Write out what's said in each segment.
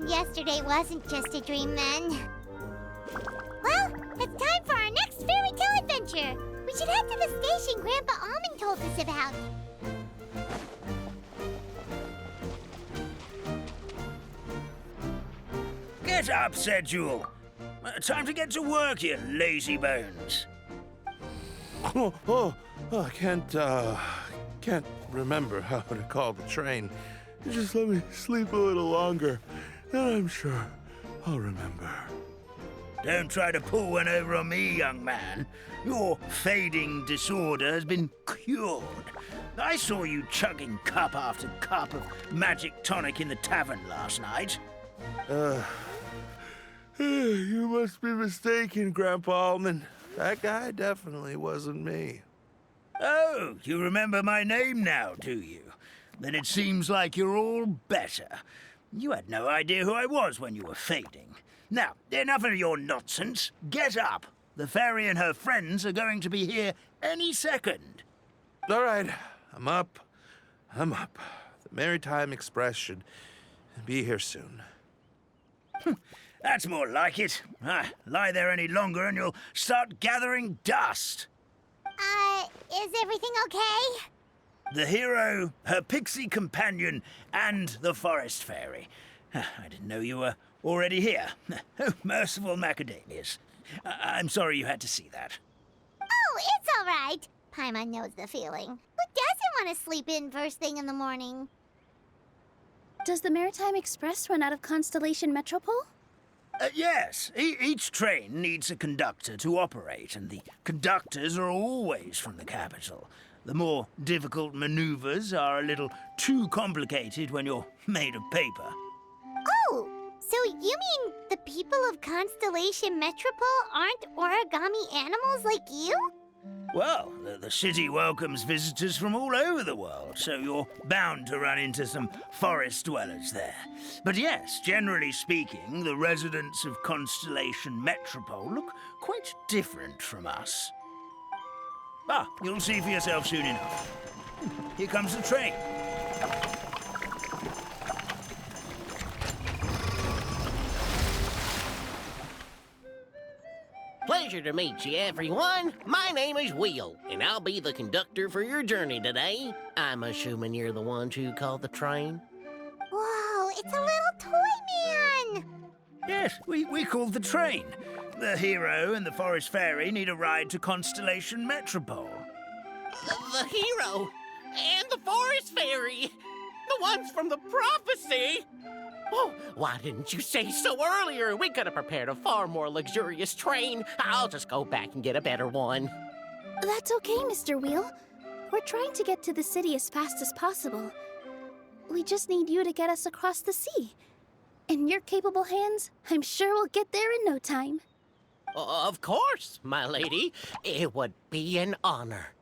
Yesterday wasn't just a dream then. Well, it's time for our next fairy tale adventure. We should head to the station Grandpa Almond told us about. Get up, said Jewel. Time to get to work, you lazy bones. I can't remember how to call the train. Just let me sleep a little longer, then I'm sure I'll remember. Don't try to pull one over on me, young man. Your fading disorder has been cured. I saw you chugging cup after cup of magic tonic in the tavern last night. You must be mistaken, Grandpa Almond. That guy definitely wasn't me. Oh, you remember my name now, do you? Then it seems like you're all better. You had no idea who I was when you were fading. Now, enough of your nonsense. Get up. The fairy and her friends are going to be here any second. All right, I'm up. The Maritime Express should be here soon. That's more like it. Lie there any longer and you'll start gathering dust. Is everything okay? The hero, her pixie companion, and the forest fairy. I didn't know you were already here. Oh, merciful macadamias. I'm sorry you had to see that. Oh, it's all right. Paimon knows the feeling. Who doesn't want to sleep in first thing in the morning? Does the Maritime Express run out of Constellation Metropole? Yes, each train needs a conductor to operate, and the conductors are always from the capital. The more difficult maneuvers are a little too complicated when you're made of paper. Oh, so you mean the people of Constellation Metropole aren't origami animals like you? Well, the city welcomes visitors from all over the world, so you're bound to run into some forest dwellers there. But yes, generally speaking, the residents of Constellation Metropole look quite different from us. You'll see for yourself soon enough. Here comes the train. Pleasure to meet you, everyone. My name is Will, and I'll be the conductor for your journey today. I'm assuming you're the ones who called the train? Whoa, it's a little toy man! Yes, we called the train. The hero and the forest fairy need a ride to Constellation Metropole. The hero and the forest fairy, the ones from the prophecy. Oh, why didn't you say so earlier? We could have prepared a far more luxurious train. I'll just go back and get a better one. That's okay, Mr. Wheel. We're trying to get to the city as fast as possible. We just need you to get us across the sea. In your capable hands, I'm sure we'll get there in no time. Of course, my lady. It would be an honor.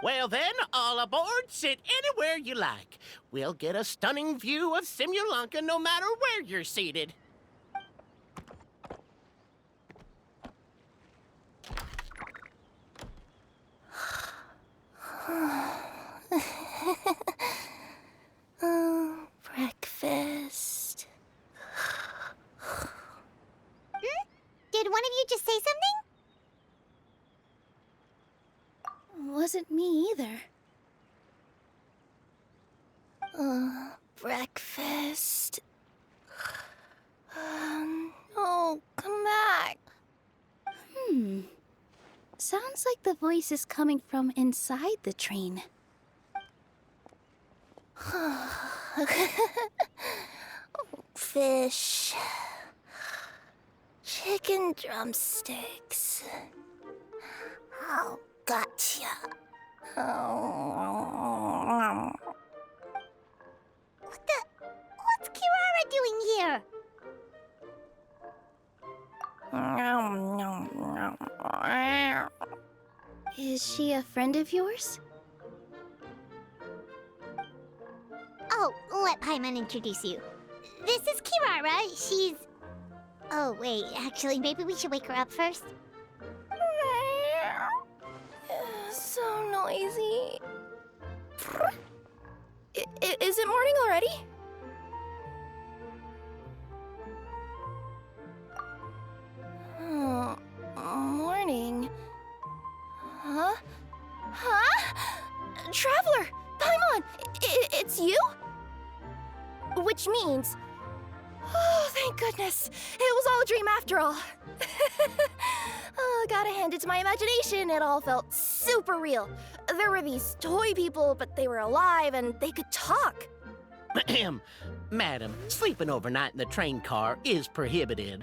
Well then, all aboard, sit anywhere you like. We'll get a stunning view of Simulanka no matter where you're seated. Breakfast. Did one of you just say something? Wasn't me either. Breakfast. Oh, come back. Sounds like the voice is coming from inside the train. Fish. Chicken drumsticks. Oh, gotcha. What's Kirara doing here? Is she a friend of yours? Oh, let Paimon introduce you. This is Kirara. She's... Oh, wait. Actually, maybe we should wake her up first. So noisy. Is it morning already? which means... Oh, thank goodness. It was all a dream after all. Oh, gotta hand it to my imagination. It all felt super real. There were these toy people, but they were alive and they could talk. Ahem. Madam, sleeping overnight in the train car is prohibited.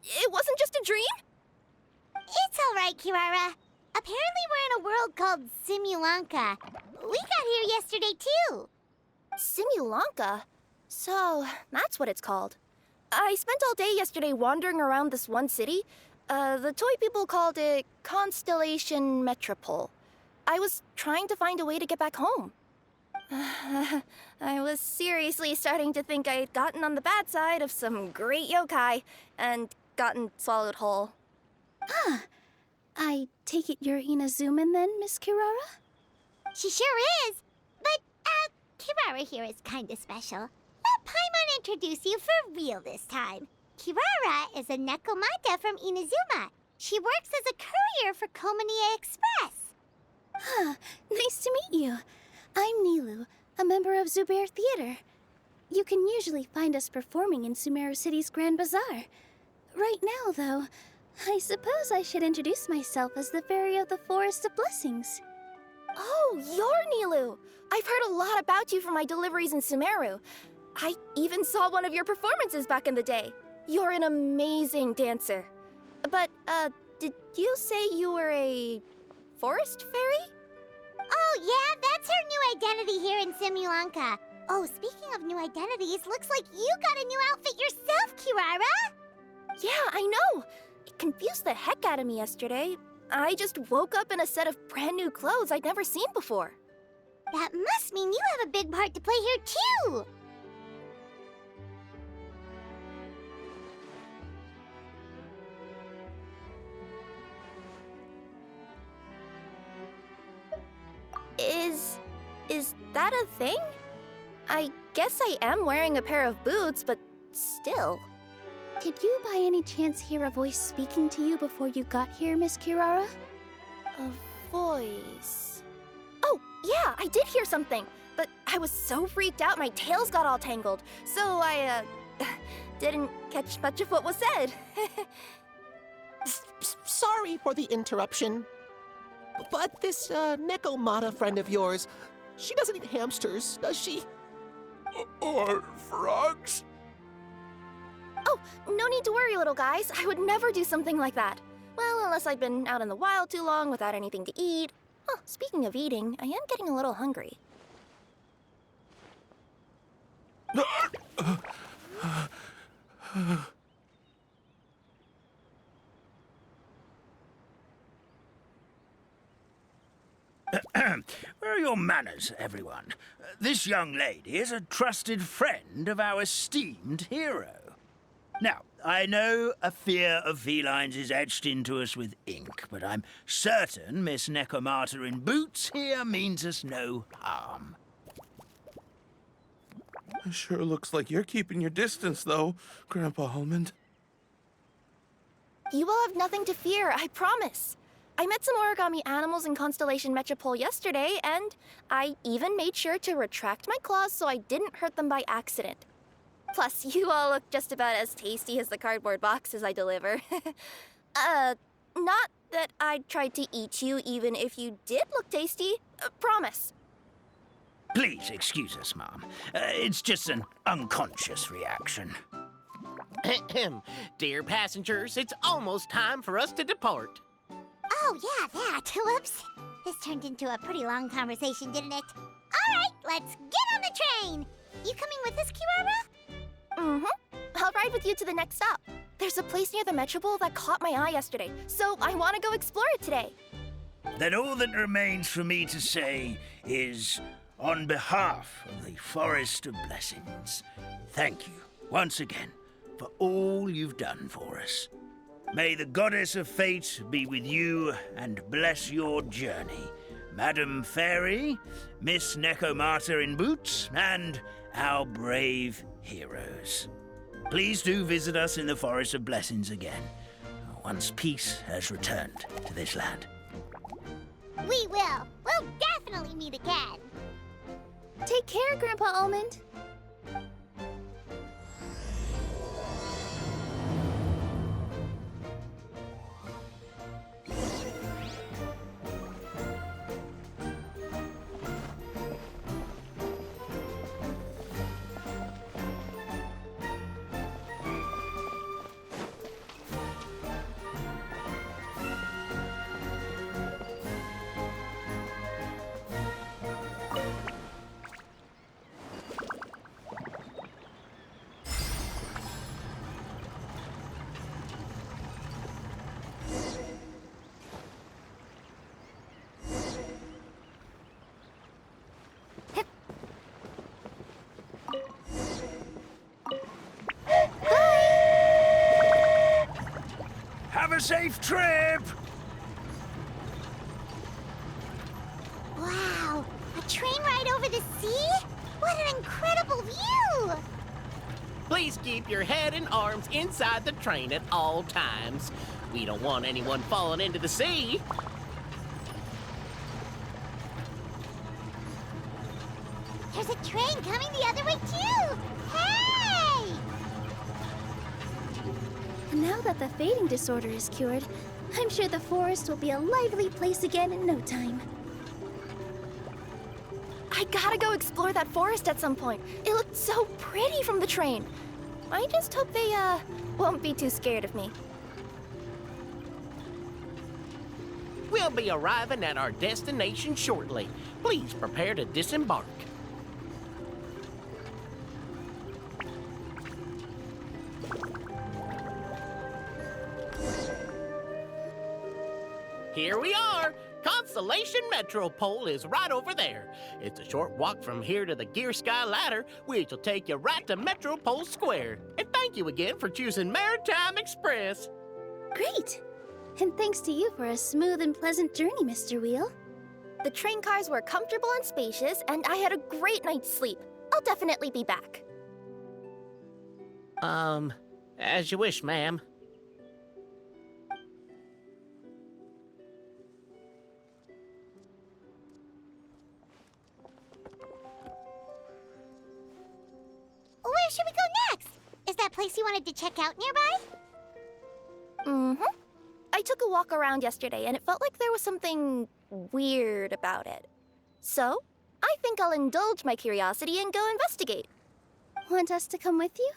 It wasn't just a dream? It's all right, Kirara. Apparently we're in a world called Simulanka. We got here yesterday, too. Simulanka? So, that's what it's called. I spent all day yesterday wandering around this one city. The toy people called it Constellation Metropole. I was trying to find a way to get back home. I was seriously starting to think I had gotten on the bad side of some great yokai and gotten swallowed whole. I take it you're Inazuman then, Miss Kirara? She sure is. But, Kirara here is kinda special. Let Paimon introduce you for real this time. Kirara is a Nekomata from Inazuma. She works as a courier for Komanie Express. Nice to meet you. I'm Nilu, a member of Zubair Theater. You can usually find us performing in Sumeru City's Grand Bazaar. Right now, though, I suppose I should introduce myself as the Fairy of the Forest of Blessings. Oh, you're Nilu! I've heard a lot about you from my deliveries in Sumeru. I even saw one of your performances back in the day. You're an amazing dancer. But, did you say you were a forest fairy? Oh, yeah, that's her new identity here in Simulanka. Oh, speaking of new identities, looks like you got a new outfit yourself, Kirara! Yeah, I know! It confused the heck out of me yesterday. I just woke up in a set of brand new clothes I'd never seen before. That must mean you have a big part to play here, too! Is that a thing? I guess I am wearing a pair of boots, but still. Did you by any chance hear a voice speaking to you before you got here, Miss Kirara? A voice... Oh, yeah, I did hear something, but I was so freaked out my tails got all tangled, so I, didn't catch much of what was said. Sorry for the interruption. But this, Nekomata friend of yours, she doesn't eat hamsters, does she? Or frogs? Oh, no need to worry, little guys. I would never do something like that. Well, unless I've been out in the wild too long without anything to eat. Oh, speaking of eating, I am getting a little hungry. Where are your manners, everyone? This young lady is a trusted friend of our esteemed hero. Now, I know a fear of felines is etched into us with ink, but I'm certain Miss Nekomata in boots here means us no harm. It sure looks like you're keeping your distance, though, Grandpa Almond. You will have nothing to fear, I promise. I met some origami animals in Constellation Metropole yesterday, and I even made sure to retract my claws so I didn't hurt them by accident. Plus, you all look just about as tasty as the cardboard boxes I deliver. Not that I'd try to eat you even if you did look tasty. Promise. Please excuse us, Mom. It's just an unconscious reaction. Ahem. Dear passengers, it's almost time for us to depart. Oh, yeah, that. Whoops. This turned into a pretty long conversation, didn't it? All right, let's get on the train. You coming with us, Kirara? Mm-hmm. I'll ride with you to the next stop. There's a place near the Metropole that caught my eye yesterday, so I want to go explore it today. Then all that remains for me to say is, on behalf of the Forest of Blessings, thank you once again for all you've done for us. May the Goddess of Fate be with you and bless your journey, Madam Fairy, Miss Nekomata in boots, and our brave heroes. Please do visit us in the Forest of Blessings again, once peace has returned to this land. We will. We'll definitely meet again. Take care, Grandpa Almond. Have a safe trip! Wow, a train ride over the sea? What an incredible view! Please keep your head and arms inside the train at all times. We don't want anyone falling into the sea. There's a train coming the other way too! Hey! Now that the fading disorder is cured, I'm sure the forest will be a lively place again in no time. I gotta go explore that forest at some point. It looked so pretty from the train. I just hope they, won't be too scared of me. We'll be arriving at our destination shortly. Please prepare to disembark. Here we are! Constellation Metropole is right over there. It's a short walk from here to the Gear Sky Ladder, which will take you right to Metropole Square. And thank you again for choosing Maritime Express. Great! And thanks to you for a smooth and pleasant journey, Mr. Wheel. The train cars were comfortable and spacious, and I had a great night's sleep. I'll definitely be back. As you wish, ma'am. Where should we go next? Is that place you wanted to check out nearby? Mm-hmm. I took a walk around yesterday, and it felt like there was something weird about it. So, I think I'll indulge my curiosity and go investigate. Want us to come with you?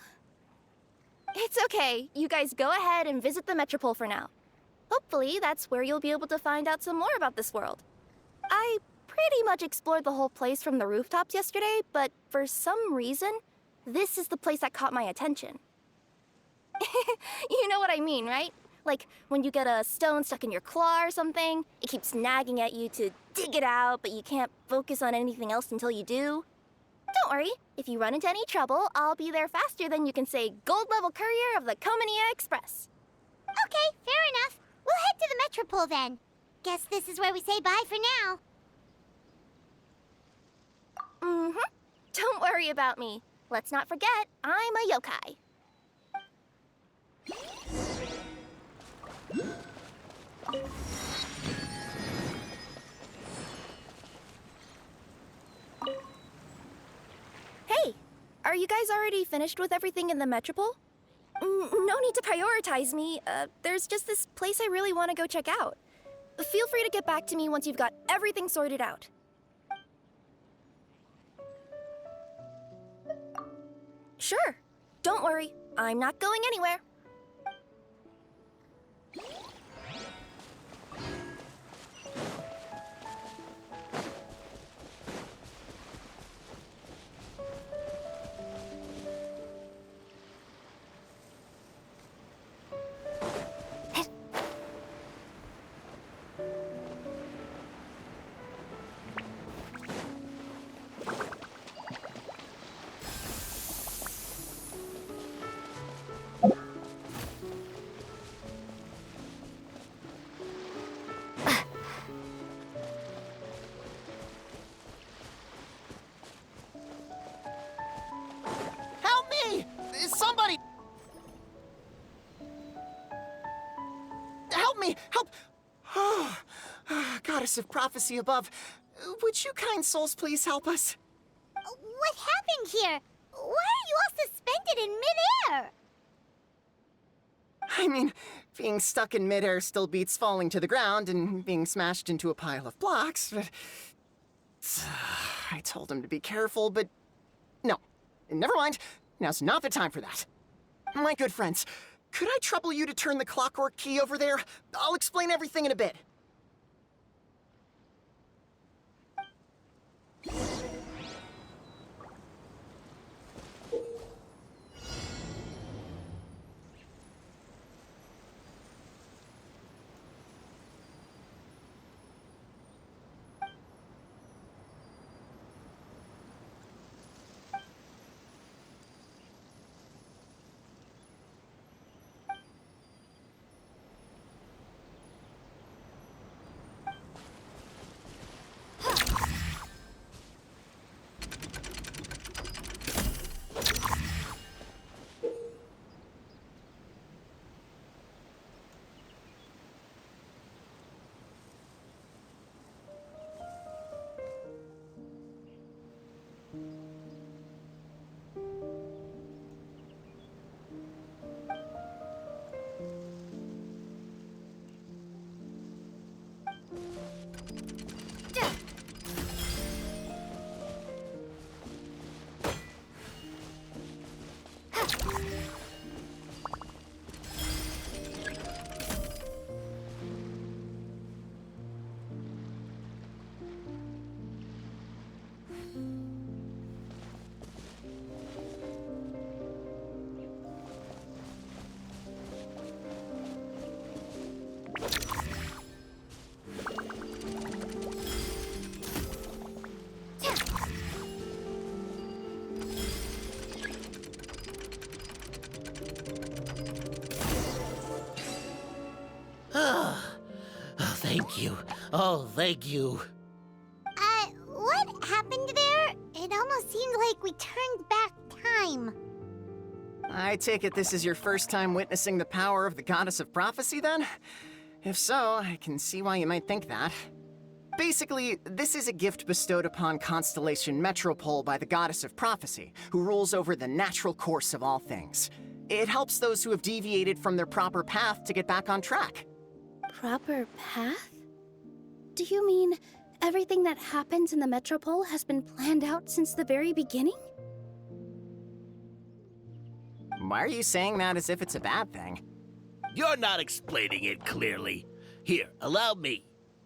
It's okay. You guys go ahead and visit the Metropole for now. Hopefully, that's where you'll be able to find out some more about this world. I pretty much explored the whole place from the rooftops yesterday, but for some reason, this is the place that caught my attention. You know what I mean, right? Like when you get a stone stuck in your claw or something, it keeps nagging at you to dig it out, but you can't focus on anything else until you do. Don't worry, if you run into any trouble, I'll be there faster than you can say gold level courier of the Comania Express. Okay, fair enough. We'll head to the Metropole then. Guess this is where we say bye for now. Mm-hmm. Don't worry about me. Let's not forget, I'm a yokai. Hey, are you guys already finished with everything in the Metropole? No need to prioritize me. There's just this place I really want to go check out. Feel free to get back to me once you've got everything sorted out. Sure. Don't worry. I'm not going anywhere. Help me! Somebody! Help me! Help! Oh, gotta goddess of prophecy above, would you kind souls please help us? What happened here? Why are you all suspended in midair? I mean, being stuck in midair still beats falling to the ground and being smashed into a pile of blocks, but... I told him to be careful, but... No. Never mind. Now's not the time for that. My good friends, could I trouble you to turn the clockwork key over there? I'll explain everything in a bit. Thank you. Oh, thank you. What happened there? It almost seemed like we turned back time. I take it this is your first time witnessing the power of the goddess of prophecy, then? If so, I can see why you might think that. Basically, this is a gift bestowed upon Constellation Metropole by the goddess of prophecy, who rules over the natural course of all things. It helps those who have deviated from their proper path to get back on track. Proper path? Do you mean everything that happens in the Metropole has been planned out since the very beginning? Why are you saying that as if it's a bad thing? You're not explaining it clearly. Here, allow me.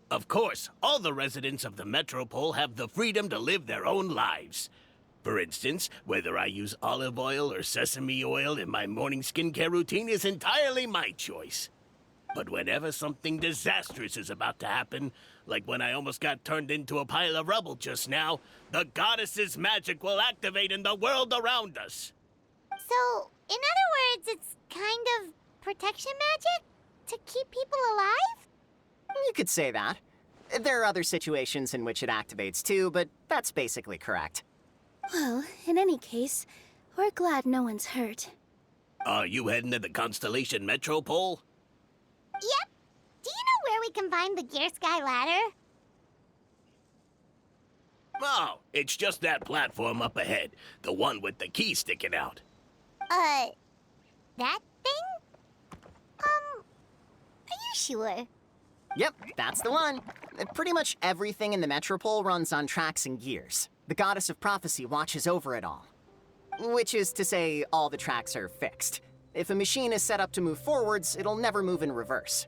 Of course, all the residents of the Metropole have the freedom to live their own lives. For instance, whether I use olive oil or sesame oil in my morning skincare routine is entirely my choice. But whenever something disastrous is about to happen, like when I almost got turned into a pile of rubble just now, the goddess's magic will activate in the world around us. So, in other words, it's kind of protection magic? To keep people alive? You could say that. There are other situations in which it activates too, but that's basically correct. Well, in any case, we're glad no one's hurt. Are you heading to the Constellation Metropole? Yep. Do you know where we can find the Gear Sky Ladder? Oh, it's just that platform up ahead. The one with the key sticking out. That thing? Are you sure? Yep, that's the one. Pretty much everything in the Metropole runs on tracks and gears. The goddess of prophecy watches over it all. Which is to say, all the tracks are fixed. If a machine is set up to move forwards, it'll never move in reverse.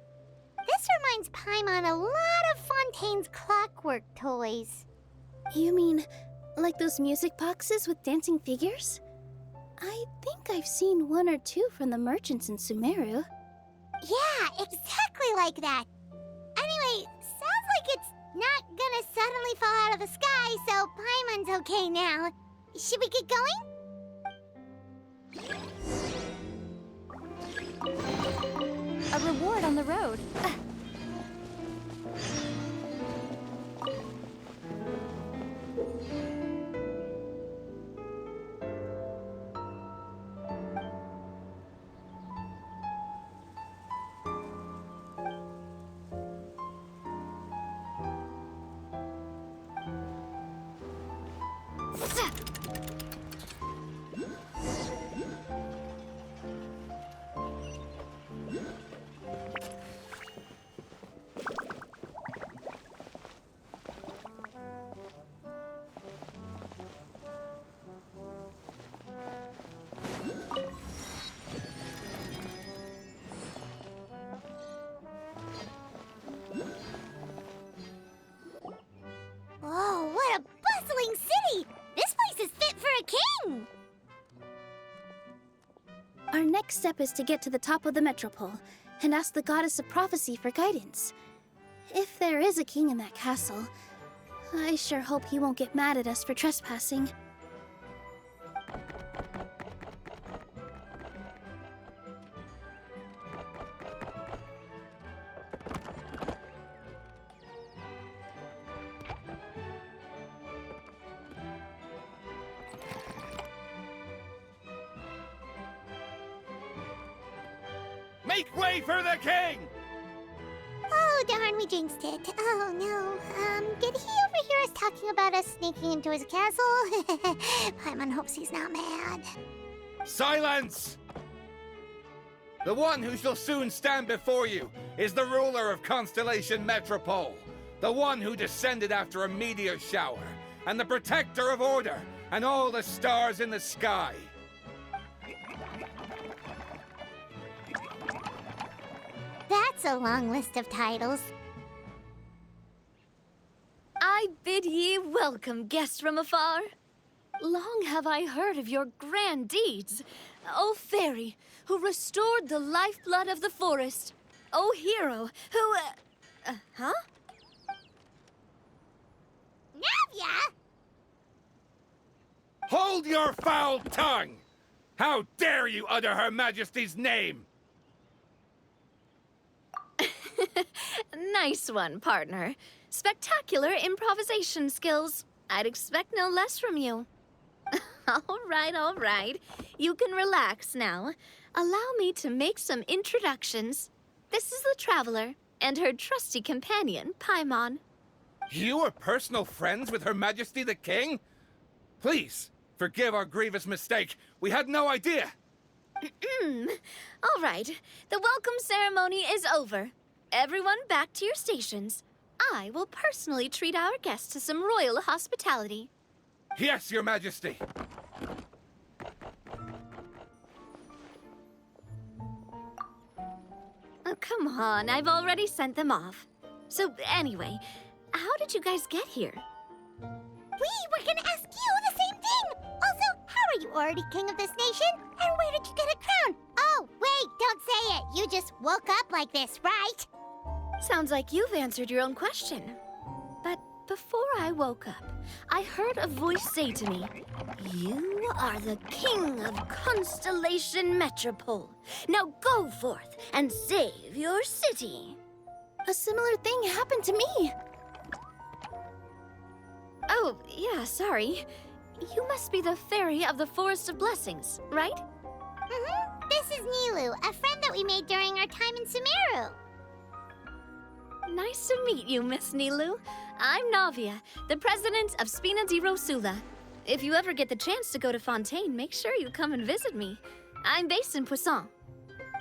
This reminds Paimon a lot of Fontaine's clockwork toys. You mean, like those music boxes with dancing figures? I think I've seen one or two from the merchants in Sumeru. Yeah, exactly like that. Anyway, sounds like it's not gonna suddenly fall out of the sky, so Paimon's okay now. Should we get going? A reward on the road. Oh, what a bustling city! This place is fit for a king! Our next step is to get to the top of the metropole and ask the goddess of prophecy for guidance. If there is a king in that castle, I sure hope he won't get mad at us for trespassing. Make way for the king! Oh, darn, we jinxed it. Oh, no. Did he overhear us talking about us sneaking into his castle? Paimon hopes he's not mad. Silence! The one who shall soon stand before you is the ruler of Constellation Metropole, the one who descended after a meteor shower, and the protector of order and all the stars in the sky. That's a long list of titles. I bid ye welcome, guests from afar. Long have I heard of your grand deeds. O fairy, who restored the lifeblood of the forest. O hero, who, huh? Navia! Hold your foul tongue! How dare you utter Her Majesty's name? Nice one, partner. Spectacular improvisation skills. I'd expect no less from you. All right. You can relax now. Allow me to make some introductions. This is the Traveler and her trusty companion, Paimon. You are personal friends with Her Majesty the King? Please, forgive our grievous mistake. We had no idea. All right. The welcome ceremony is over. Everyone back to your stations. I will personally treat our guests to some royal hospitality. Yes, Your Majesty. Oh, come on. I've already sent them off. So, anyway, how did you guys get here? We were gonna ask you the same thing! Also, how are you already king of this nation? And where did you get a crown? Oh, wait, don't say it. You just woke up like this, right? Sounds like you've answered your own question. But before I woke up, I heard a voice say to me, "You are the king of Constellation Metropole. Now go forth and save your city." A similar thing happened to me. Oh, yeah, sorry. You must be the fairy of the Forest of Blessings, right? This is Nilu, a friend that we made during our time in Sumeru. Nice to meet you, Miss Nilu. I'm Navia, the president of Spina di Rosula. If you ever get the chance to go to Fontaine, make sure you come and visit me. I'm based in Poisson.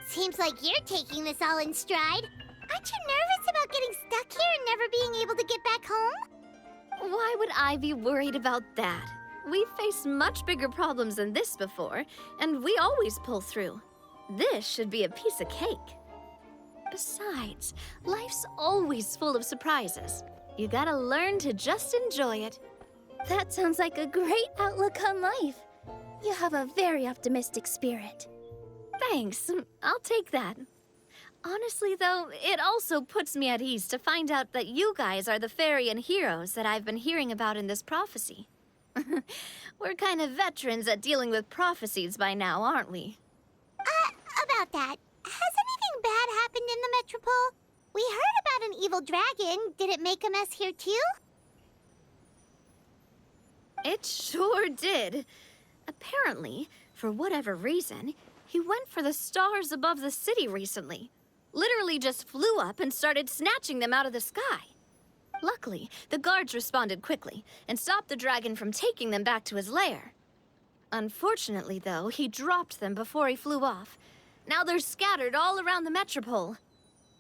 Seems like you're taking this all in stride. Aren't you nervous about getting stuck here and never being able to get back home? Why would I be worried about that? We've faced much bigger problems than this before, and we always pull through. This should be a piece of cake. Besides, life's always full of surprises. You gotta learn to just enjoy it. That sounds like a great outlook on life. You have a very optimistic spirit. Thanks, I'll take that. Honestly, though, it also puts me at ease to find out that you guys are the fairy and heroes that I've been hearing about in this prophecy. We're kind of veterans at dealing with prophecies by now, aren't we? About that, has anything bad happened in the Metropole? We heard about an evil dragon. Did it make a mess here too? It sure did. Apparently, for whatever reason, he went for the stars above the city recently. Literally just flew up and started snatching them out of the sky. Luckily, the guards responded quickly and stopped the dragon from taking them back to his lair. Unfortunately, though, he dropped them before he flew off. Now they're scattered all around the metropole.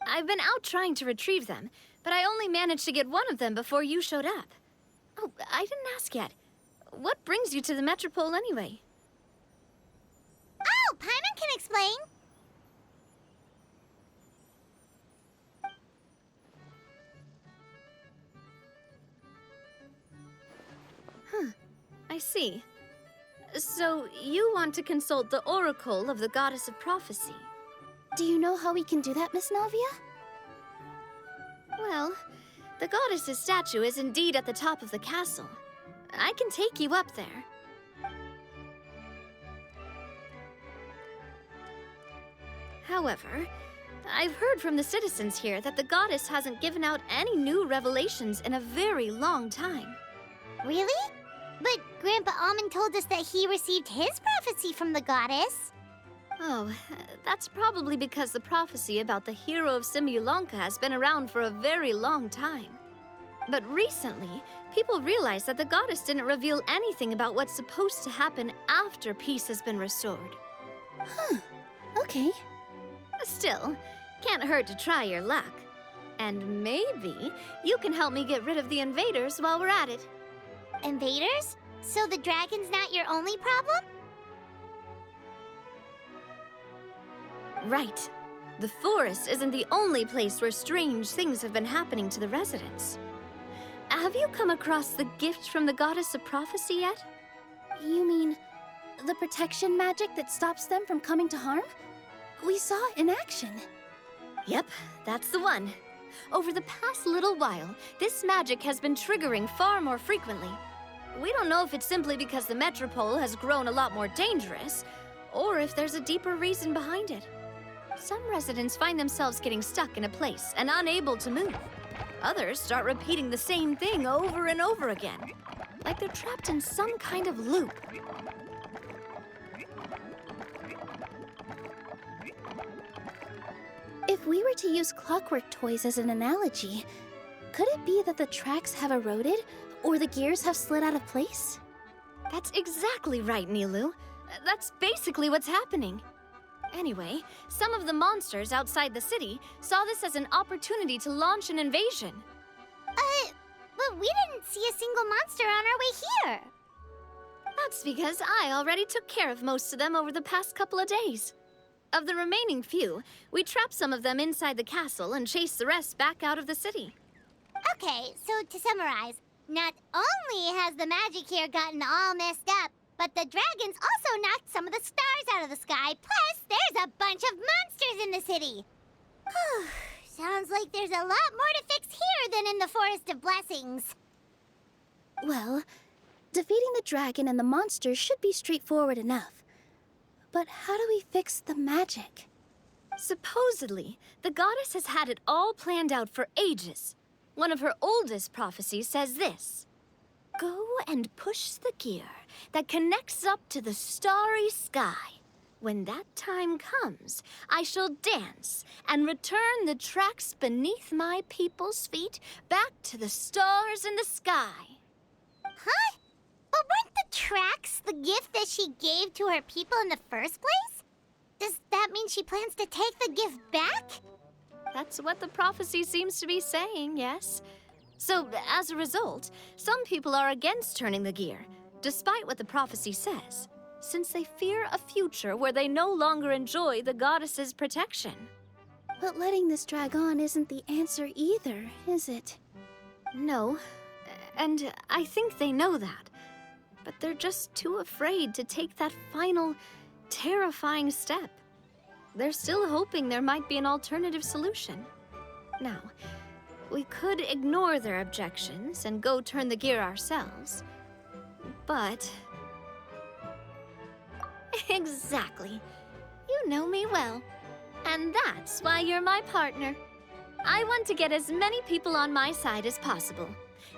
I've been out trying to retrieve them, but I only managed to get one of them before you showed up. Oh, I didn't ask yet. What brings you to the metropole anyway? Oh, Paimon can explain. I see. So, you want to consult the oracle of the goddess of prophecy? Do you know how we can do that, Miss Navia? Well, the goddess's statue is indeed at the top of the castle. I can take you up there. However, I've heard from the citizens here that the goddess hasn't given out any new revelations in a very long time. Really? But Grandpa Almond told us that he received his prophecy from the goddess. Oh, that's probably because the prophecy about the hero of Simulanka has been around for a very long time. But recently, people realized that the goddess didn't reveal anything about what's supposed to happen after peace has been restored. Okay. Still, can't hurt to try your luck. And maybe you can help me get rid of the invaders while we're at it. Invaders? So the dragon's not your only problem? Right. The forest isn't the only place where strange things have been happening to the residents. Have you come across the gift from the goddess of prophecy yet? You mean the protection magic that stops them from coming to harm? We saw it in action. Yep, that's the one. Over the past little while, this magic has been triggering far more frequently. We don't know if it's simply because the metropole has grown a lot more dangerous, or if there's a deeper reason behind it. Some residents find themselves getting stuck in a place and unable to move. Others start repeating the same thing over and over again, like they're trapped in some kind of loop. If we were to use clockwork toys as an analogy, could it be that the tracks have eroded or the gears have slid out of place? That's exactly right, Nilu. That's basically what's happening. Anyway, some of the monsters outside the city saw this as an opportunity to launch an invasion. But we didn't see a single monster on our way here. That's because I already took care of most of them over the past couple of days. Of the remaining few, we trapped some of them inside the castle and chased the rest back out of the city. Okay, so to summarize, not only has the magic here gotten all messed up, but the dragons also knocked some of the stars out of the sky, plus there's a bunch of monsters in the city. Sounds like there's a lot more to fix here than in the Forest of Blessings. Well, defeating the dragon and the monsters should be straightforward enough. But how do we fix the magic? Supposedly, the goddess has had it all planned out for ages. One of her oldest prophecies says this: "Go and push the gear that connects up to the starry sky. When that time comes, I shall dance and return the tracks beneath my people's feet back to the stars in the sky." Huh? But weren't the tracks the gift that she gave to her people in the first place? Does that mean she plans to take the gift back? That's what the prophecy seems to be saying, yes. So, as a result, some people are against turning the gear, despite what the prophecy says, since they fear a future where they no longer enjoy the goddess's protection. But letting this drag on isn't the answer either, is it? No, and I think they know that. But they're just too afraid to take that final, terrifying step. They're still hoping there might be an alternative solution. Now, we could ignore their objections and go turn the gear ourselves. But... Exactly. You know me well. And that's why you're my partner. I want to get as many people on my side as possible.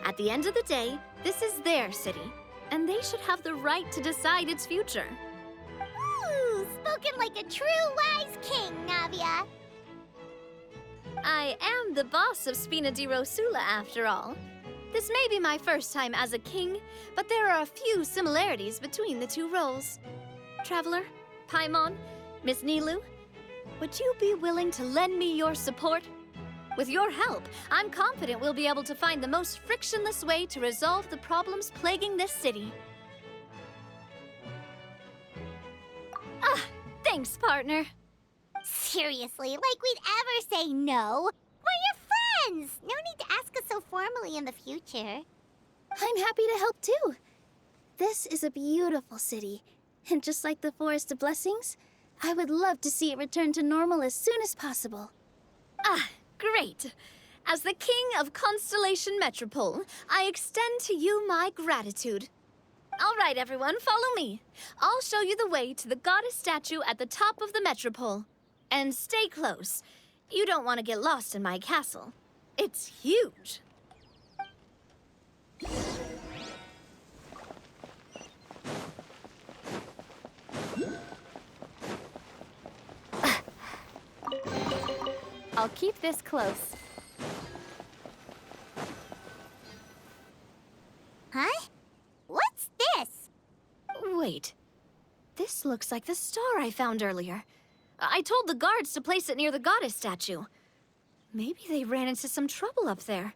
At the end of the day, this is their city, and they should have the right to decide its future. Ooh, spoken like a true wise king, Navia. I am the boss of Spina di Rosula, after all. This may be my first time as a king, but there are a few similarities between the two roles. Traveler, Paimon, Miss Nilu, would you be willing to lend me your support? With your help, I'm confident we'll be able to find the most frictionless way to resolve the problems plaguing this city. Ah, thanks, partner. Seriously, like we'd ever say no. We're your friends. No need to ask us so formally in the future. I'm happy to help too. This is a beautiful city, and just like the Forest of Blessings, I would love to see it return to normal as soon as possible. Ah, great. As the king of Constellation Metropole, I extend to you my gratitude. All right, everyone, follow me. I'll show you the way to the goddess statue at the top of the Metropole. And stay close. You don't want to get lost in my castle. It's huge. I'll keep this close. Huh? What's this? Wait. This looks like the star I found earlier. I told the guards to place it near the goddess statue. Maybe they ran into some trouble up there.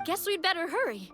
Guess we'd better hurry.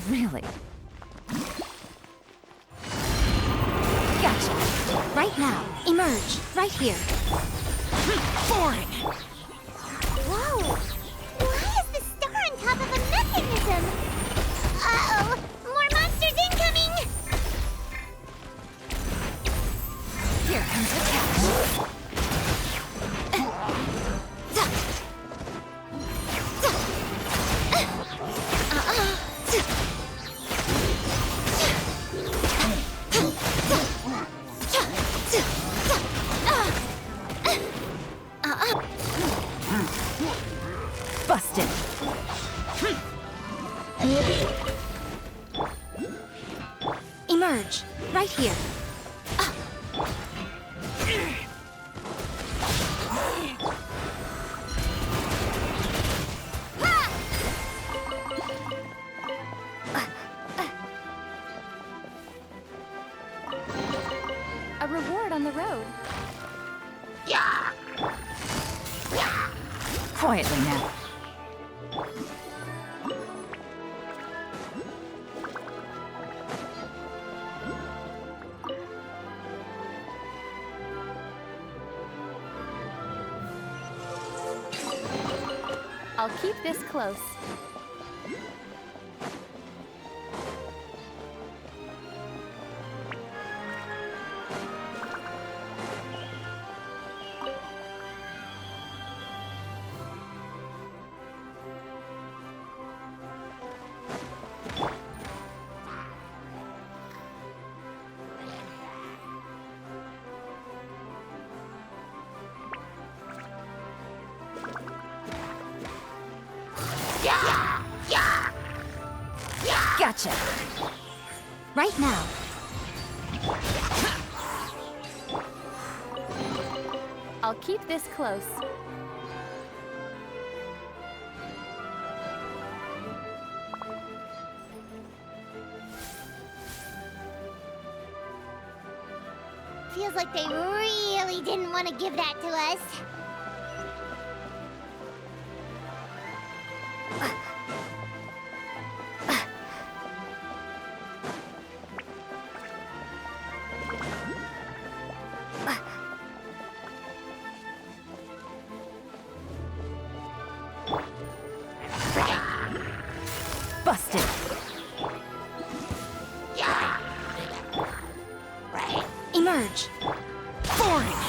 Really? Gotcha. Right now. Emerge. Right here. Foreign. Whoa! Why is the star on top of a mechanism? Uh-oh! More monsters incoming! Here comes the catch. Busted. Emerge. Right here. A reward on the road. Quietly now. I'll keep this close. Gotcha. Right now. I'll keep this close. Feels like they really didn't want to give that to us. Busted. Emerge. Boring.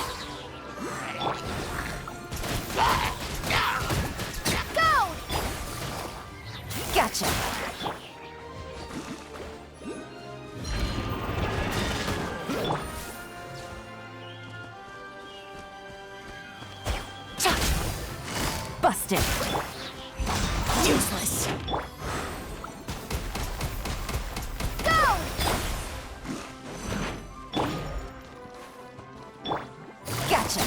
Go! Gotcha. Busted. Useless. Go! Gotcha.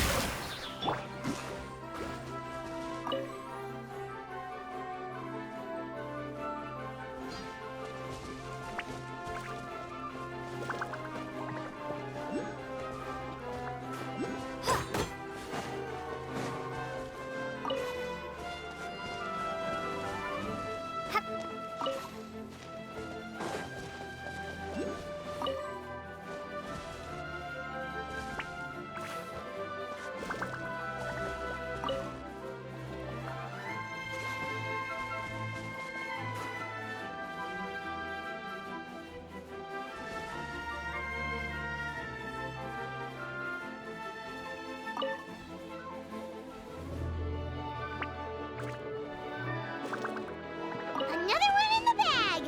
Another one in the bag!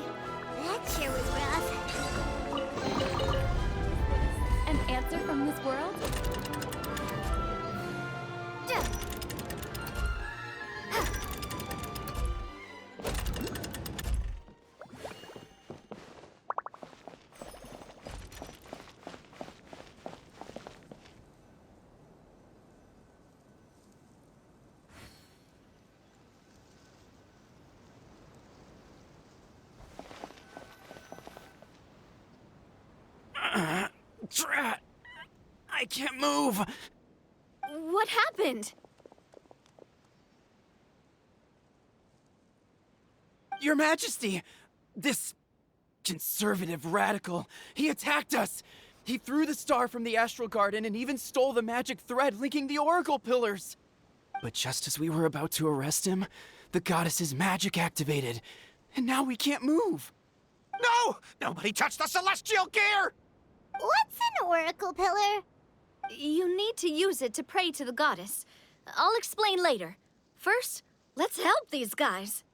That sure was rough. An answer from this world? Drat! I can't move! What happened? Your Majesty! This conservative radical, he attacked us! He threw the star from the Astral Garden and even stole the magic thread linking the Oracle Pillars! But just as we were about to arrest him, the goddess's magic activated, and now we can't move! No! Nobody touched the celestial gear! What's an oracle pillar? You need to use it to pray to the goddess. I'll explain later. First, let's help these guys.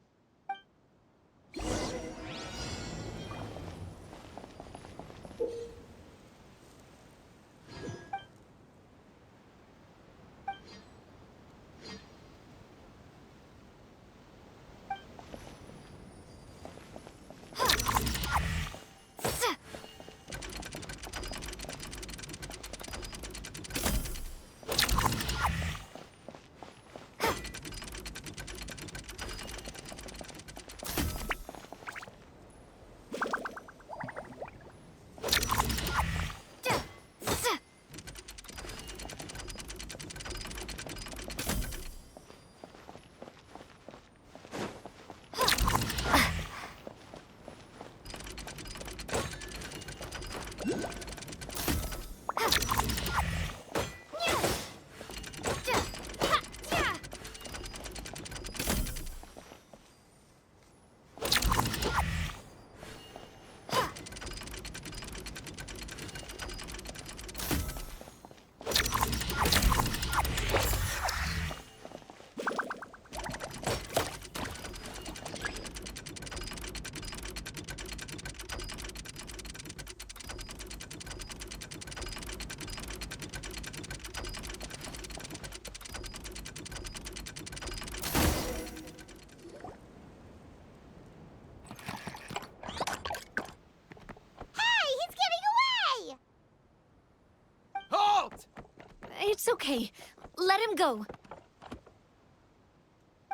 It's okay. Let him go.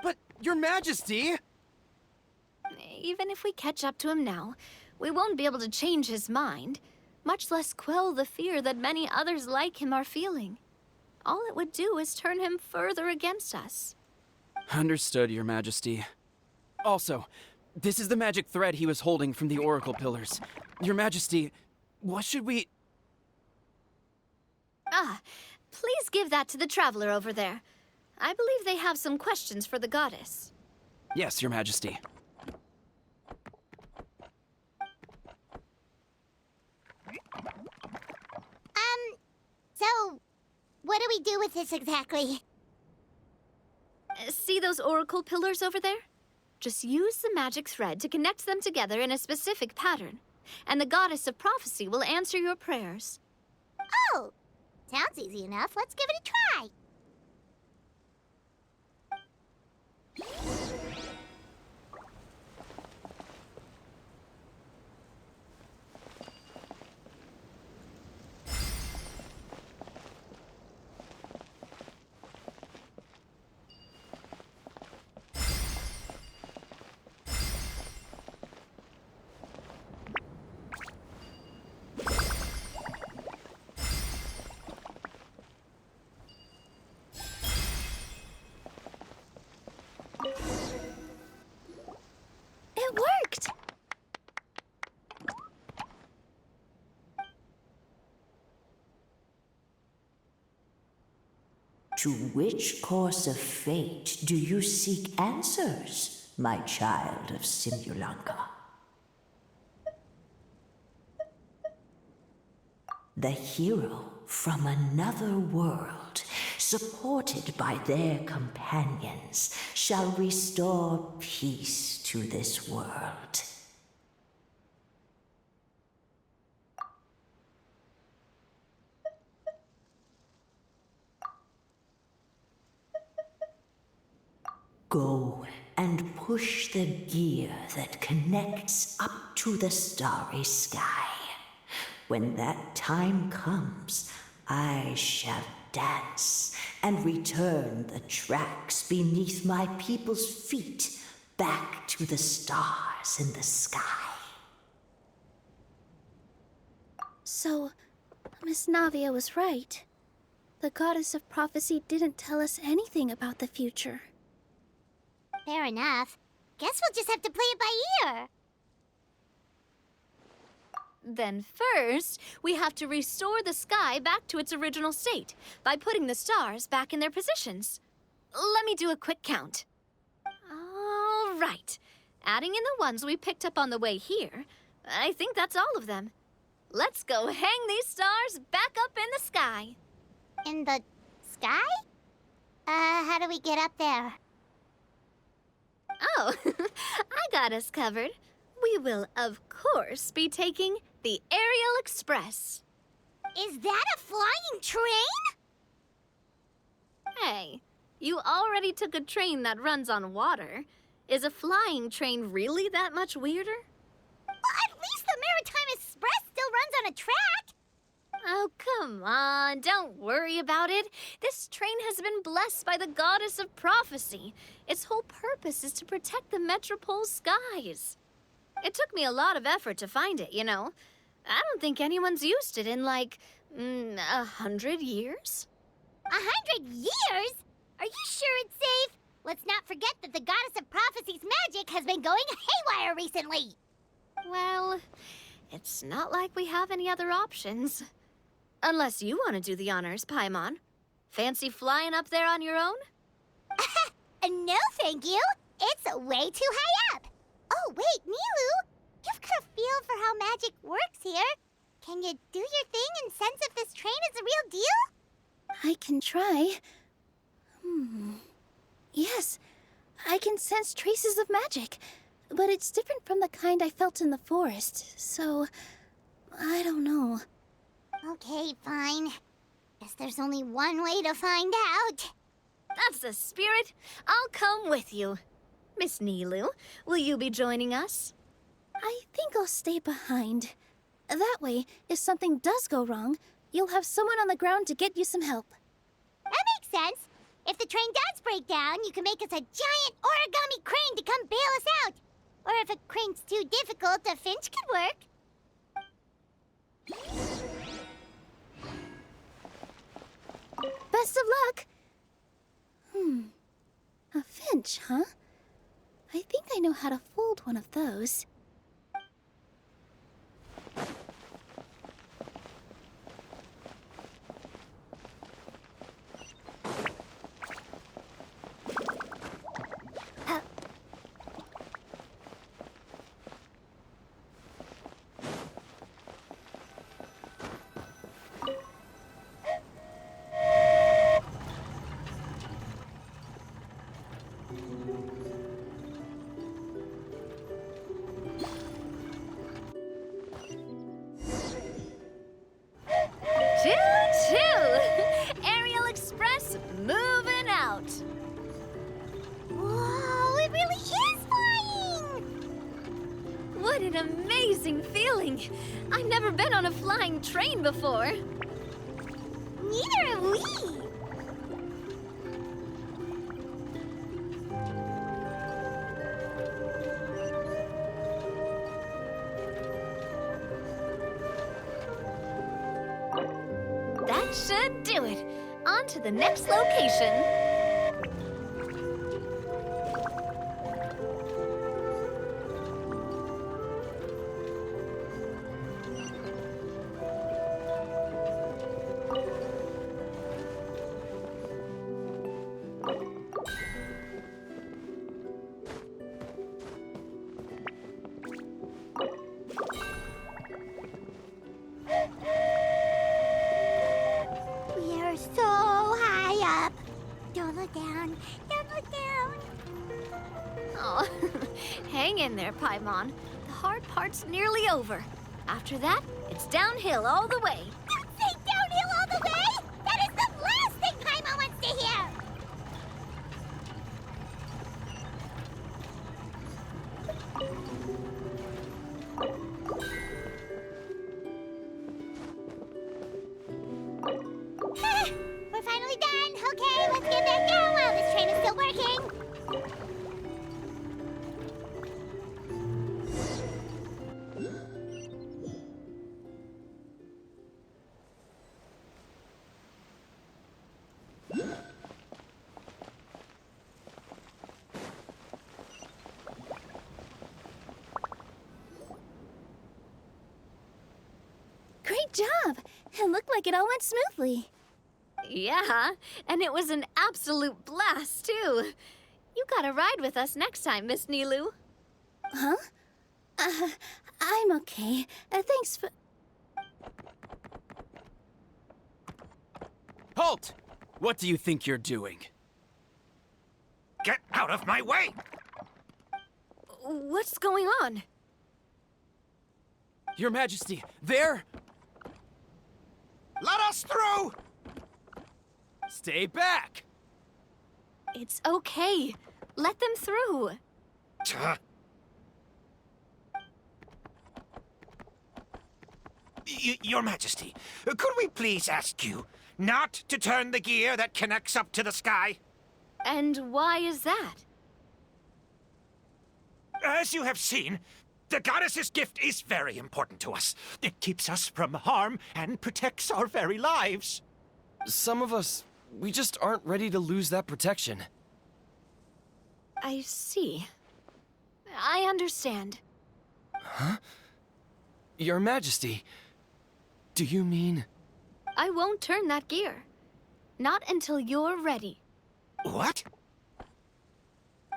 But, Your Majesty! Even if we catch up to him now, we won't be able to change his mind. much less quell the fear that many others like him are feeling. All it would do is turn him further against us. Understood, Your Majesty. Also, this is the magic thread he was holding from the Oracle Pillars. Your Majesty, what should we... Ah, please give that to the traveler over there. I believe they have some questions for the goddess. Yes, Your Majesty. So, what do we do with this exactly? See those oracle pillars over there? Just use the magic thread to connect them together in a specific pattern, and the goddess of prophecy will answer your prayers. Oh, sounds easy enough. Let's give it a try. It worked! To which course of fate do you seek answers, my child of Simulanka? The hero from another world, supported by their companions, shall restore peace to this world. Go and push the gear that connects up to the starry sky. When that time comes, I shall dance and return the tracks beneath my people's feet back to the stars in the sky. So, Miss Navia was right. The goddess of prophecy didn't tell us anything about the future. Fair enough. Guess we'll just have to play it by ear. Then first, we have to restore the sky back to its original state by putting the stars back in their positions. Let me do a quick count. All right. Adding in the ones we picked up on the way here, I think that's all of them. Let's go hang these stars back up in the sky. In the sky? How do we get up there? Oh, I got us covered. We will, of course, be taking the Aerial Express. Is that a flying train? Hey, you already took a train that runs on water. Is a flying train really that much weirder? Well, at least the Maritime Express still runs on a track. Oh, come on, don't worry about it. This train has been blessed by the goddess of prophecy. Its whole purpose is to protect the Metropole's skies. It took me a lot of effort to find it, you know. I don't think anyone's used it in, like, 100 years. 100 years? Are you sure it's safe? Let's not forget that the goddess of prophecy's magic has been going haywire recently. Well, it's not like we have any other options. Unless you want to do the honors, Paimon. Fancy flying up there on your own? No, thank you. It's way too high up. Oh, wait, Nilu. You've got a feel for how magic works here. Can you do your thing and sense if this train is the real deal? I can try. Yes, I can sense traces of magic. But it's different from the kind I felt in the forest, so I don't know. Okay, fine. Guess there's only one way to find out. That's the spirit. I'll come with you. Miss Nilu, will you be joining us? I think I'll stay behind. That way, if something does go wrong, you'll have someone on the ground to get you some help. That makes sense. If the train does break down, you can make us a giant origami crane to come bail us out. Or if a crane's too difficult, a finch could work. Best of luck! A finch, huh? I think I know how to fold one of those. Choo-choo! Aerial Express moving out. Whoa, it really is flying! What an amazing feeling! I've never been on a flying train before. Neither have we! That should do it. On to the next location. We are so high up. Don't look down. Don't look down. Oh, hang in there, Paimon. The hard part's nearly over. After that, it's downhill all the way. Don't say downhill all the way! That is the last thing Paimon wants to hear! We're finally done. Okay, let's get back down while this train is still working. Great job! It looked like it all went smoothly. Yeah, and it was an absolute blast, too. You gotta ride with us next time, Miss Nilu. Huh? I'm okay. Thanks for... Halt! What do you think you're doing? Get out of my way! What's going on? Your Majesty, there! Let us through! Stay back! It's okay. Let them through. Your Majesty, could we please ask you not to turn the gear that connects up to the sky? And why is that? As you have seen, the goddess's gift is very important to us. It keeps us from harm and protects our very lives. Some of us, we just aren't ready to lose that protection. I see. I understand. Huh? Your Majesty, do you mean... I won't turn that gear. Not until you're ready. What?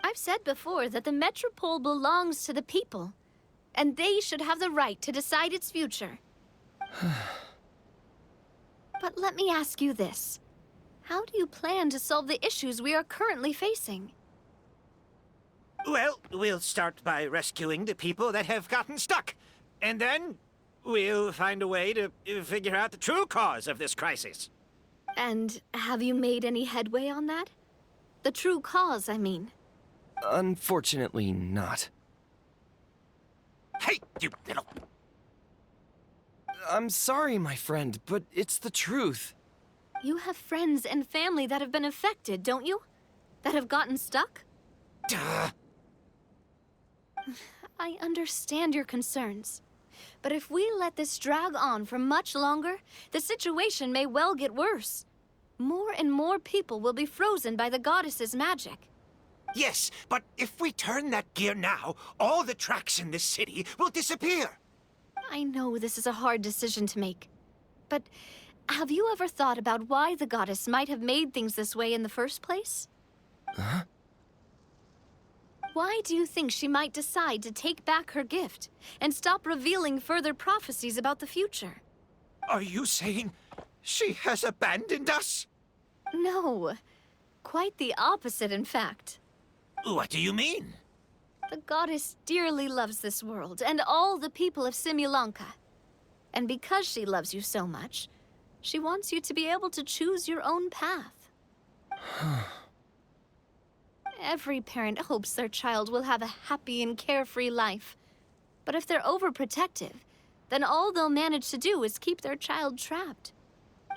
I've said before that the Metropole belongs to the people, and they should have the right to decide its future. But let me ask you this. How do you plan to solve the issues we are currently facing? Well, we'll start by rescuing the people that have gotten stuck. And then we'll find a way to figure out the true cause of this crisis. And have you made any headway on that? The true cause, I mean. Unfortunately not. Hey, you little... I'm sorry, my friend, but it's the truth. You have friends and family that have been affected, don't you? That have gotten stuck? Duh. I understand your concerns. But if we let this drag on for much longer, the situation may well get worse. More and more people will be frozen by the goddess's magic. Yes, but if we turn that gear now, all the tracks in this city will disappear. I know this is a hard decision to make, but have you ever thought about why the goddess might have made things this way in the first place? Huh? Why do you think she might decide to take back her gift and stop revealing further prophecies about the future? Are you saying she has abandoned us? No, quite the opposite, in fact. What do you mean? The goddess dearly loves this world and all the people of Simulanka. And because she loves you so much, she wants you to be able to choose your own path. Every parent hopes their child will have a happy and carefree life. But if they're overprotective, then all they'll manage to do is keep their child trapped.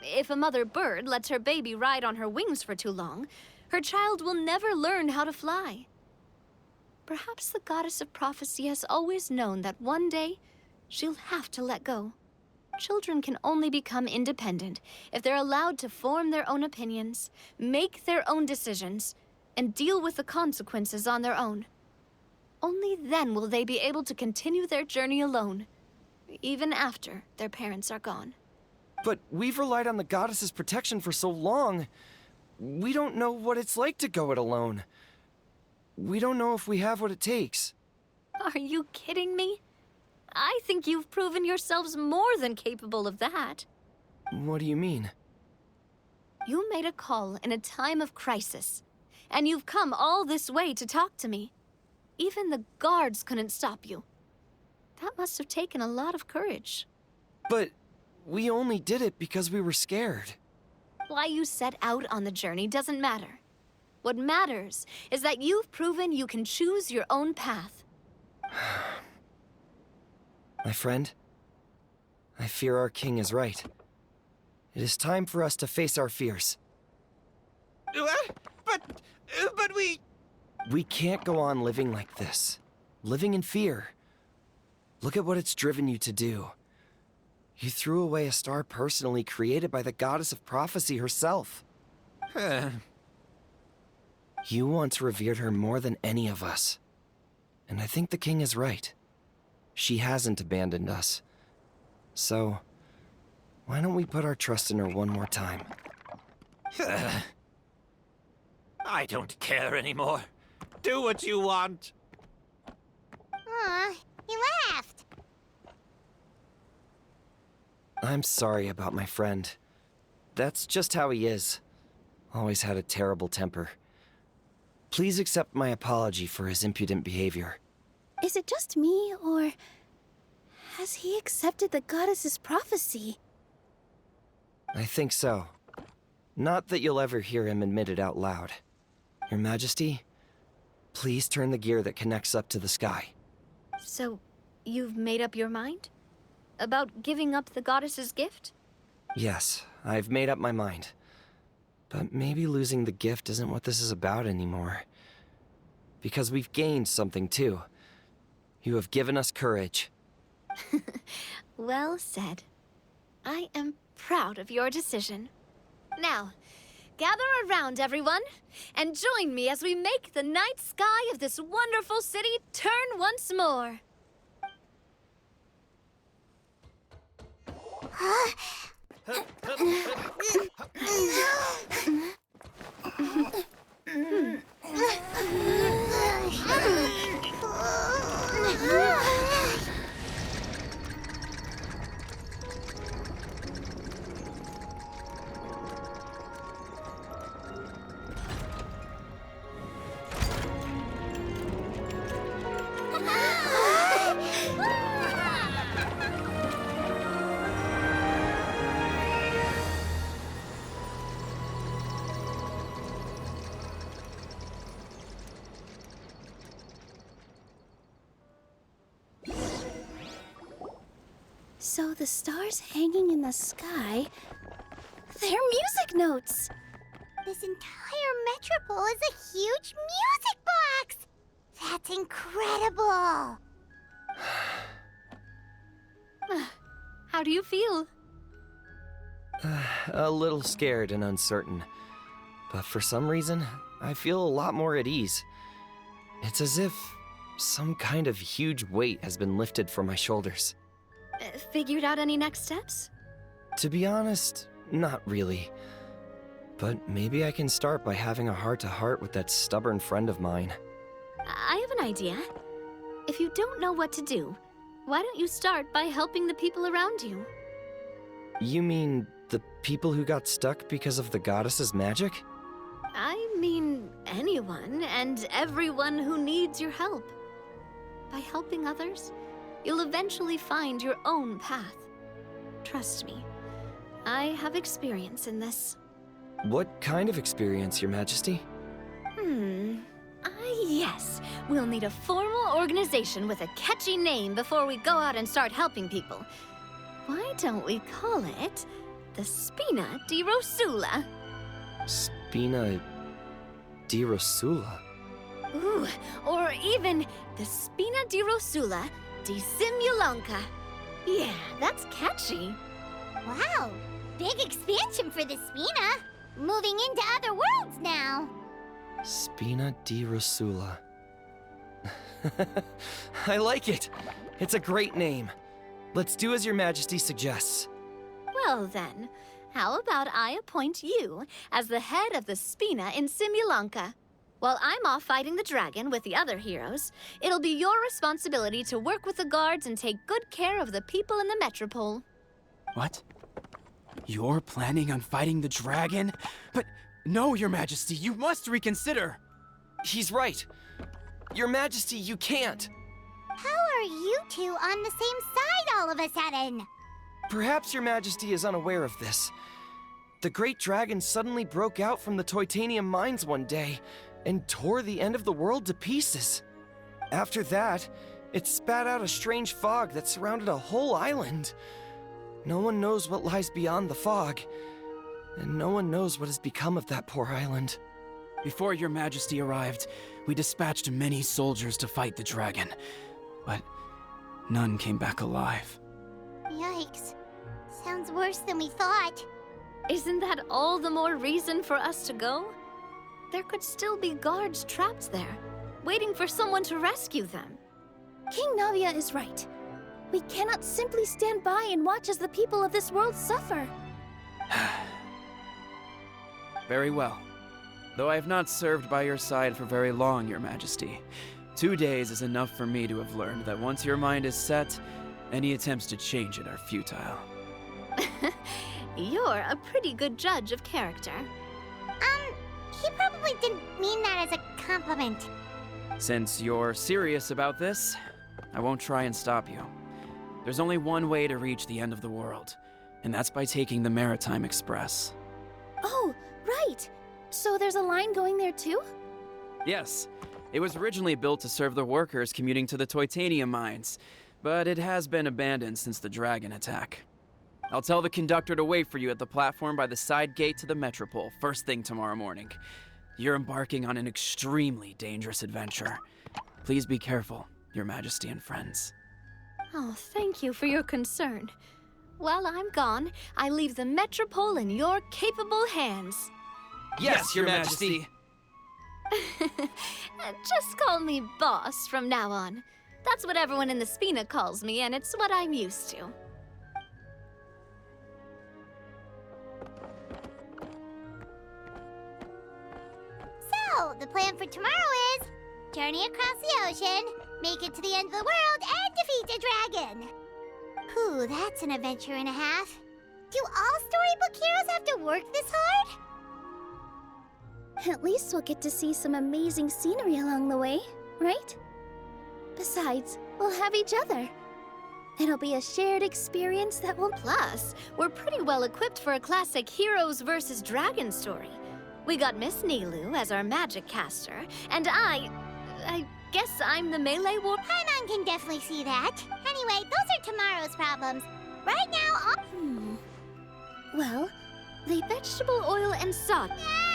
If a mother bird lets her baby ride on her wings for too long, her child will never learn how to fly. Perhaps the goddess of prophecy has always known that one day she'll have to let go. Children can only become independent if they're allowed to form their own opinions, make their own decisions, and deal with the consequences on their own. Only then will they be able to continue their journey alone, even after their parents are gone. But we've relied on the goddess's protection for so long. We don't know what it's like to go it alone. We don't know if we have what it takes. Are you kidding me? I think you've proven yourselves more than capable of that. What do you mean? You made a call in a time of crisis, and you've come all this way to talk to me. Even the guards couldn't stop you. That must have taken a lot of courage. But we only did it because we were scared. Why you set out on the journey doesn't matter. What matters is that you've proven you can choose your own path. My friend, I fear our king is right. It is time for us to face our fears. What? But we... We can't go on living like this. Living in fear. Look at what it's driven you to do. You threw away a star personally created by the goddess of prophecy herself. You once revered her more than any of us. And I think the king is right. She hasn't abandoned us. So, why don't we put our trust in her one more time? I don't care anymore. Do what you want. Aw, he laughed. I'm sorry about my friend. That's just how he is. Always had a terrible temper. Please accept my apology for his impudent behavior. Is it just me, or has he accepted the goddess's prophecy? I think so. Not that you'll ever hear him admit it out loud. Your Majesty, please turn the gear that connects up to the sky. So, you've made up your mind? About giving up the goddess's gift? Yes, I've made up my mind. But maybe losing the gift isn't what this is about anymore. Because we've gained something too. You have given us courage. Well said. I am proud of your decision. Now, gather around, everyone, and join me as we make the night sky of this wonderful city turn once more. So the stars hanging in the sky, they're music notes. This entire metropole is a huge music box! That's incredible! How do you feel? A little scared and uncertain. But for some reason, I feel a lot more at ease. It's as if some kind of huge weight has been lifted from my shoulders. Figured out any next steps? To be honest, not really. But maybe I can start by having a heart-to-heart with that stubborn friend of mine. I have an idea. If you don't know what to do, why don't you start by helping the people around you? You mean the people who got stuck because of the goddess's magic? I mean anyone and everyone who needs your help. By helping others, you'll eventually find your own path. Trust me, I have experience in this. What kind of experience, Your Majesty? Yes. We'll need a formal organization with a catchy name before we go out and start helping people. Why don't we call it the Spina di Rosula? Spina di Rosula? Ooh, or even the Spina di Rosula di Simulanka. Yeah, that's catchy. Wow, big expansion for the Spina. Moving into other worlds now. Spina di Rosula. I like it! It's a great name. Let's do as Your Majesty suggests. Well then, how about I appoint you as the head of the Spina in Simulanka? While I'm off fighting the dragon with the other heroes, it'll be your responsibility to work with the guards and take good care of the people in the metropole. What? You're planning on fighting the dragon? But no, Your Majesty, you must reconsider. He's right. Your Majesty, you can't. How are you two on the same side all of a sudden? Perhaps Your Majesty is unaware of this. The great dragon suddenly broke out from the Titanium mines one day and tore the end of the world to pieces. After that, it spat out a strange fog that surrounded a whole island. No one knows what lies beyond the fog, and no one knows what has become of that poor island. Before Your Majesty arrived, we dispatched many soldiers to fight the dragon, but none came back alive. Yikes. Sounds worse than we thought. Isn't that all the more reason for us to go? There could still be guards trapped there, waiting for someone to rescue them. King Navia is right. We cannot simply stand by and watch as the people of this world suffer. Very well. Though I have not served by your side for very long, Your Majesty. 2 days is enough for me to have learned that once your mind is set, any attempts to change it are futile. You're a pretty good judge of character. He probably didn't mean that as a compliment. Since you're serious about this, I won't try and stop you. There's only one way to reach the end of the world, and that's by taking the Maritime Express. Oh, right! So there's a line going there too? Yes. It was originally built to serve the workers commuting to the Titanium mines, but it has been abandoned since the dragon attack. I'll tell the conductor to wait for you at the platform by the side gate to the Metropole first thing tomorrow morning. You're embarking on an extremely dangerous adventure. Please be careful, Your Majesty and friends. Oh, thank you for your concern. While I'm gone, I leave the Metropole in your capable hands. Yes, Your Majesty. Just call me boss from now on. That's what everyone in the Spina calls me, and it's what I'm used to. So, the plan for tomorrow is journey across the ocean, make it to the end of the world, and defeat a dragon. Whew, that's an adventure and a half. Do all storybook heroes have to work this hard? At least we'll get to see some amazing scenery along the way, right? Besides, we'll have each other. It'll be a shared experience that will... Plus, we're pretty well equipped for a classic heroes versus dragon story. We got Miss Nilu as our magic caster, and I guess I'm the melee war... Paimon can definitely see that. Anyway, those are tomorrow's problems. Right now, Well, the vegetable oil and salt... Yeah!